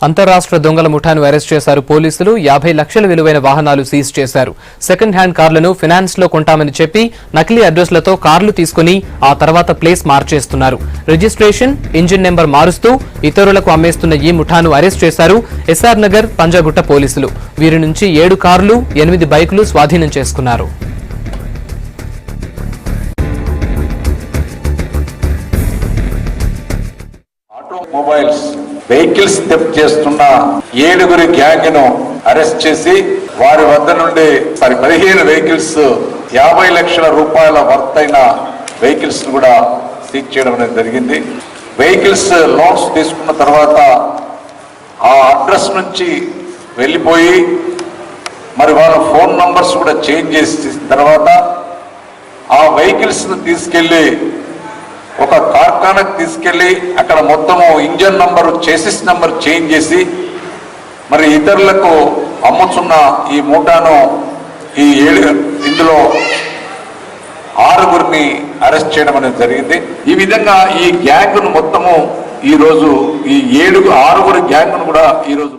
అంతరాష్ట్ర దొంగల ముఠాను అరెస్ట్ చేశారు పోలీసులు. 50 లక్షల విలువైన వాహనాలు సీజ్ చేశారు. సెకండ్ హ్యాండ్ కార్లను ఫైనాన్స్ లో కొంటామని చెప్పి నకిలీ అడ్రస్లతో కార్లు తీసుకుని ఆ తర్వాత ప్లేస్ మార్చేస్తున్నారు. రిజిస్ట్రేషన్, ఇంజిన్ నెంబర్ మారుస్తూ ఇతరులకు అమ్మేస్తున్న ఈ ముఠాను అరెస్ట్ చేశారు ఎస్ఆర్ నగర్, పంజాగుట్ట పోలీసులు. వీరి నుంచి 7 కార్లు, 8 బైకులు స్వాధీనం చేసుకున్నారు. ఆటోమొబైల్స్ వెహికల్స్ థెఫ్ట్ చేస్తున్న 7 గ్యాంగ్ ను అరెస్ట్ చేసి వారి వద్ద నుండి 15 వెహికల్స్ 50 లక్షల రూపాయల వర్తైన వెహికల్స్ కూడా సీజ్ చేయడం అనేది జరిగింది. వెహికల్స్ లోన్స్ తీసుకున్న తర్వాత ఆ అడ్రస్ నుంచి వెళ్ళిపోయి మరి వాళ్ళ ఫోన్ నంబర్స్ కూడా చేంజ్ చేసిన తర్వాత ఆ వెహికల్స్ ను తీసుకెళ్లి ఒక కార్ఖానాకు తీసుకెళ్లి అక్కడ మొత్తము engine number, chassis number change చేసి మరి ఇతరులకు అమ్ముతున్న ఈ మూటాను ఇందులో 6 అరెస్ట్ చేయడం అనేది జరిగింది. ఈ విధంగా ఈ గ్యాంగ్ ను మొత్తము ఈ రోజు ఈ 6 గ్యాంగ్ ను కూడా ఈ రోజు